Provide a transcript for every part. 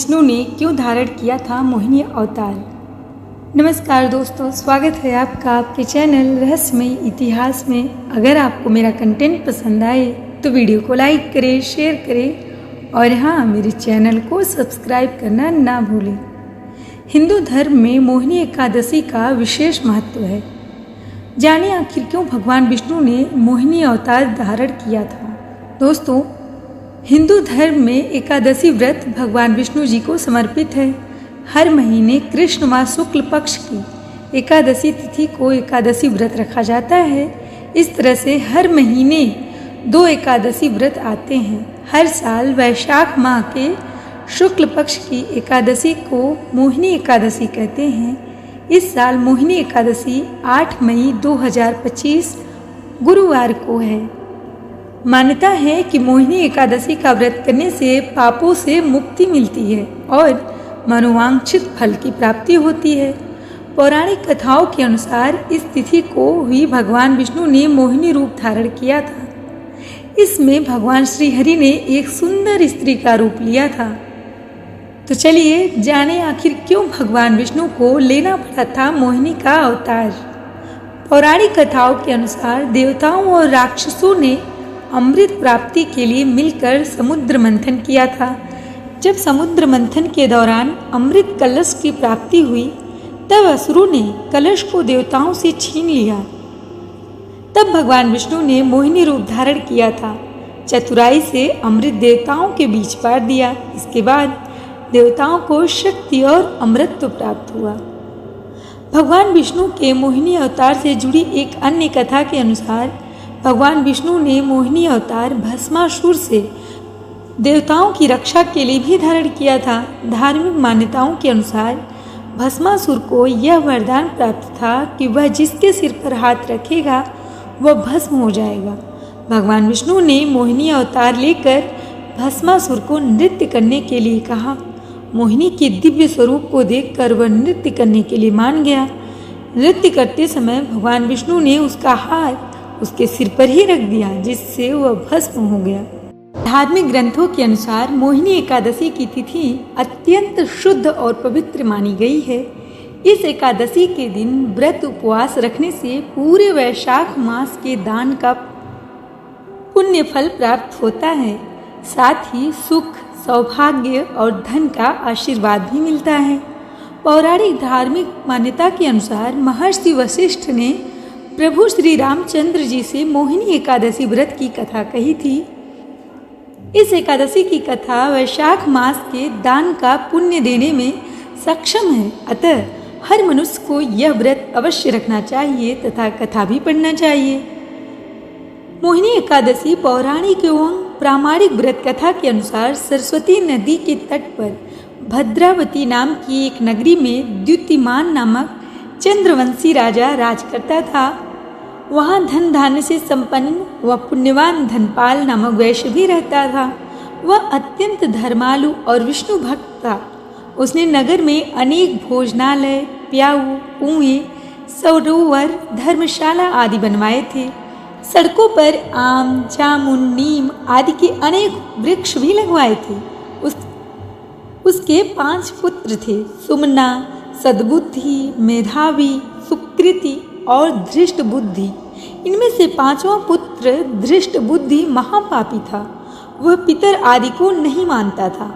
विष्णु ने क्यों धारण किया था मोहिनी अवतार। नमस्कार दोस्तों, स्वागत है आपका आपके चैनल रहस्यमय इतिहास में। अगर आपको मेरा कंटेंट पसंद आए तो वीडियो को लाइक करें, शेयर करें और हाँ, मेरे चैनल को सब्सक्राइब करना ना भूलें। हिंदू धर्म में मोहिनी एकादशी का विशेष महत्व है। जाने आखिर क्यों भगवान विष्णु ने मोहिनी अवतार धारण किया था। दोस्तों, हिंदू धर्म में एकादशी व्रत भगवान विष्णु जी को समर्पित है। हर महीने कृष्ण मास शुक्ल पक्ष की एकादशी तिथि को एकादशी व्रत रखा जाता है। इस तरह से हर महीने 2 एकादशी व्रत आते हैं। हर साल वैशाख माह के शुक्ल पक्ष की एकादशी को मोहिनी एकादशी कहते हैं। इस साल मोहिनी एकादशी 8 मई 2025 गुरुवार को है। मान्यता है कि मोहिनी एकादशी का व्रत करने से पापों से मुक्ति मिलती है और मनोवांछित फल की प्राप्ति होती है। पौराणिक कथाओं के अनुसार इस तिथि को ही भगवान विष्णु ने मोहिनी रूप धारण किया था। इसमें भगवान श्री हरि ने एक सुंदर स्त्री का रूप लिया था। तो चलिए जाने आखिर क्यों भगवान विष्णु को लेना पड़ा था मोहिनी का अवतार। पौराणिक कथाओं के अनुसार देवताओं और राक्षसों ने अमृत प्राप्ति के लिए मिलकर समुद्र मंथन किया था। जब समुद्र मंथन के दौरान अमृत कलश की प्राप्ति हुई, तब असुरों ने कलश को देवताओं से छीन लिया। तब भगवान विष्णु ने मोहिनी रूप धारण किया था। चतुराई से अमृत देवताओं के बीच बांट दिया। इसके बाद देवताओं को शक्ति और अमृतत्व प्राप्त हुआ। भगवान विष्णु के मोहिनी अवतार से जुड़ी एक अन्य कथा के अनुसार भगवान विष्णु ने मोहिनी अवतार भस्मासुर से देवताओं की रक्षा के लिए भी धारण किया था। धार्मिक मान्यताओं के अनुसार भस्मासुर को यह वरदान प्राप्त था कि वह जिसके सिर पर हाथ रखेगा वह भस्म हो जाएगा। भगवान विष्णु ने मोहिनी अवतार लेकर भस्मासुर को नृत्य करने के लिए कहा। मोहिनी के दिव्य स्वरूप को देखकर वह नृत्य करने के लिए मान गया। नृत्य करते समय भगवान विष्णु ने उसका हाथ उसके सिर पर ही रख दिया, जिससे वह भस्म हो गया। धार्मिक ग्रंथों के अनुसार मोहिनी एकादशी की तिथि अत्यंत शुद्ध और पवित्र मानी गई है। इस एकादशी के दिन व्रत उपवास रखने से पूरे वैशाख मास के दान का पुण्य फल प्राप्त होता है। साथ ही सुख, सौभाग्य और धन का आशीर्वाद भी मिलता है। पौराणिक धार्मिक मान्यता के अनुसार महर्षि वशिष्ठ ने प्रभु श्री रामचंद्र जी से मोहिनी एकादशी व्रत की कथा कही थी। इस एकादशी की कथा वैशाख मास के दान का पुण्य देने में सक्षम है। अतः हर मनुष्य को यह व्रत अवश्य रखना चाहिए तथा कथा भी पढ़ना चाहिए। मोहिनी एकादशी पौराणिक एवं प्रामाणिक व्रत कथा के अनुसार सरस्वती नदी के तट पर भद्रावती नाम की एक नगरी में द्युतिमान नामक चंद्रवंशी राजा राज करता था। वहाँ धन धान्य से संपन्न व पुण्यवान धनपाल नामक वैश्य भी रहता था। वह अत्यंत धर्मालु और विष्णु भक्त था। उसने नगर में अनेक भोजनालय, प्याऊ, कुएं, सरोवर, धर्मशाला आदि बनवाए थे। सड़कों पर आम, जामुन, नीम आदि के अनेक वृक्ष भी लगवाए थे। उसके 5 पुत्र थे, सुमना, सद्बुद्धि, मेधावी, सुकृति और धृष्ट बुद्धि। इनमें से 5वां पुत्र धृष्ट बुद्धि महापापी था। वह पितर आदि को नहीं मानता था।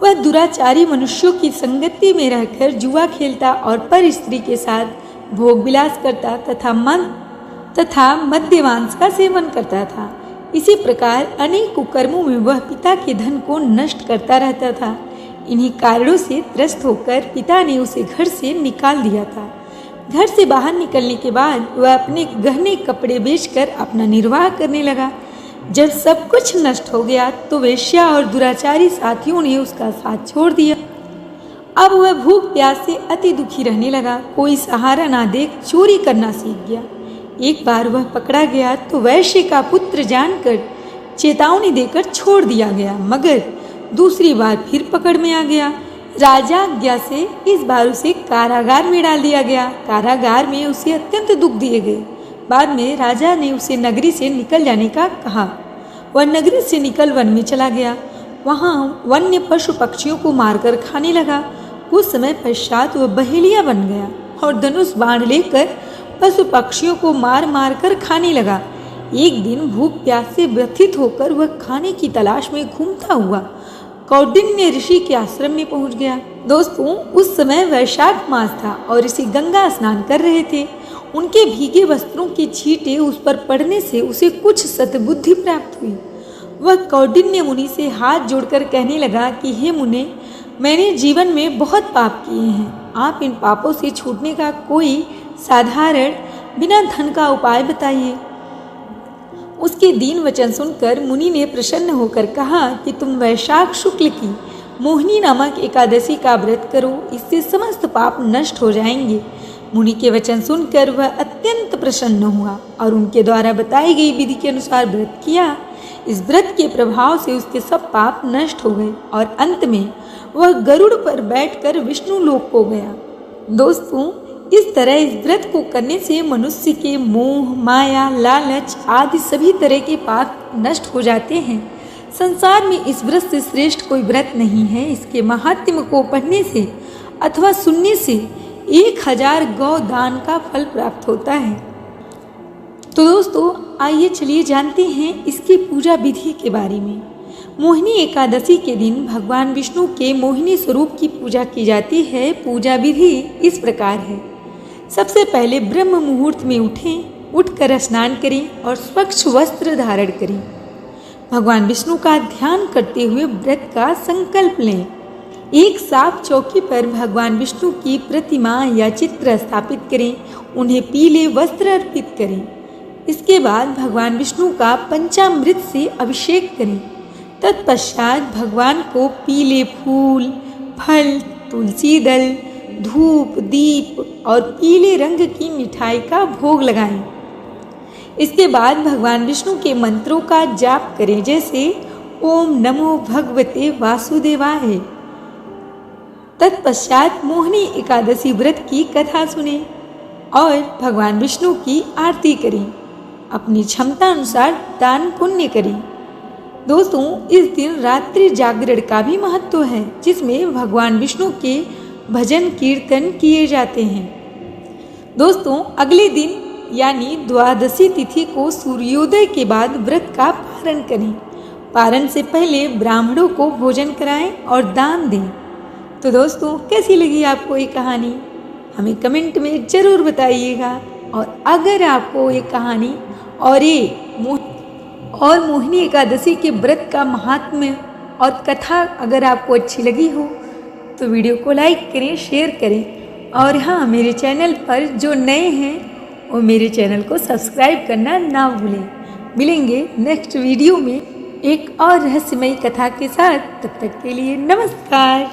वह दुराचारी मनुष्यों की संगति में रहकर जुआ खेलता और पर स्त्री के साथ भोग विलास करता तथा मद्यमांस का सेवन करता था। इसी प्रकार अनेक कुकर्मों में वह पिता के धन को नष्ट करता रहता था। इन्हीं कारणों से त्रस्त होकर पिता ने उसे घर से निकाल दिया था। घर से बाहर निकलने के बाद वह अपने गहने कपड़े बेचकर अपना निर्वाह करने लगा। जब सब कुछ नष्ट हो गया तो वेश्या और दुराचारी साथियों ने उसका साथ छोड़ दिया। अब वह भूख प्यास से अति दुखी रहने लगा। कोई सहारा ना देख चोरी करना सीख गया। एक बार वह पकड़ा गया तो वैश्य का पुत्र जानकर चेतावनी देकर छोड़ दिया गया, मगर दूसरी बार फिर पकड़ में आ गया। राजा आज्ञा से इस बार उसे कारागार में डाल दिया गया। कारागार में उसे अत्यंत दुख दिए गए। बाद में राजा ने उसे नगरी से निकल जाने का कहा। वह नगरी से निकल वन में चला गया। वहाँ वन्य पशु पक्षियों को मारकर खाने लगा। कुछ समय पश्चात वह बहेलिया बन गया और धनुष बाण लेकर पशु पक्षियों को मार मार कर खाने लगा। एक दिन भूख प्यास से व्यथित होकर वह खाने की तलाश में घूमता हुआ कौंडिन्य ऋषि के आश्रम में पहुंच गया। दोस्तों, उस समय वैशाख मास था और ऋषि गंगा स्नान कर रहे थे। उनके भीगे वस्त्रों की छींटे उस पर पड़ने से उसे कुछ सद्बुद्धि प्राप्त हुई। वह कौंडिन्य मुनि से हाथ जोड़कर कहने लगा कि हे मुने, मैंने जीवन में बहुत पाप किए हैं। आप इन पापों से छूटने का कोई साधारण बिना धन का उपाय बताइए। उसके दीन वचन सुनकर मुनि ने प्रसन्न होकर कहा कि तुम वैशाख शुक्ल की मोहिनी नामक एकादशी का व्रत करो, इससे समस्त पाप नष्ट हो जाएंगे। मुनि के वचन सुनकर वह अत्यंत प्रसन्न हुआ और उनके द्वारा बताई गई विधि के अनुसार व्रत किया। इस व्रत के प्रभाव से उसके सब पाप नष्ट हो गए और अंत में वह गरुड़ पर बैठकर विष्णु लोक को गया। दोस्तों, इस तरह इस व्रत को करने से मनुष्य के मोह, माया, लालच आदि सभी तरह के पाप नष्ट हो जाते हैं। संसार में इस व्रत से श्रेष्ठ कोई व्रत नहीं है। इसके महात्म्य को पढ़ने से अथवा सुनने से 1000 गौ दान का फल प्राप्त होता है। तो दोस्तों, आइए चलिए जानते हैं इसकी पूजा विधि के बारे में। मोहिनी एकादशी के दिन भगवान विष्णु के मोहिनी स्वरूप की पूजा की जाती है। पूजा विधि इस प्रकार है। सबसे पहले ब्रह्म मुहूर्त में उठकर स्नान करें और स्वच्छ वस्त्र धारण करें। भगवान विष्णु का ध्यान करते हुए व्रत का संकल्प लें। एक साफ चौकी पर भगवान विष्णु की प्रतिमा या चित्र स्थापित करें। उन्हें पीले वस्त्र अर्पित करें। इसके बाद भगवान विष्णु का पंचामृत से अभिषेक करें। तत्पश्चात भगवान को पीले फूल, फल, तुलसी दल, धूप, दीप और पीले रंग की मिठाई का भोग लगाएं। इसके बाद भगवान विष्णु के मंत्रों का जाप करें, जैसे ओम नमो भगवते वासुदेवाय। तत्पश्चात मोहिनी एकादशी व्रत की कथा सुनें और भगवान विष्णु की आरती करें। अपनी क्षमता अनुसार दान पुण्य करें। दोस्तों, इस दिन रात्रि जागरण का भी महत्व है, जिसमें भगवान विष्णु के भजन कीर्तन किए जाते हैं। दोस्तों, अगले दिन यानी द्वादशी तिथि को सूर्योदय के बाद व्रत का पारण करें। पारण से पहले ब्राह्मणों को भोजन कराएं और दान दें। तो दोस्तों, कैसी लगी आपको ये कहानी? हमें कमेंट में ज़रूर बताइएगा। और अगर आपको ये कहानी और मोहिनी एकादशी के व्रत का महात्म्य और कथा अगर आपको अच्छी लगी हो तो वीडियो को लाइक करें, शेयर करें। और हाँ, मेरे चैनल पर जो नए हैं वो मेरे चैनल को सब्सक्राइब करना ना भूलें। मिलेंगे नेक्स्ट वीडियो में एक और रहस्यमयी कथा के साथ। तब तक के लिए नमस्कार।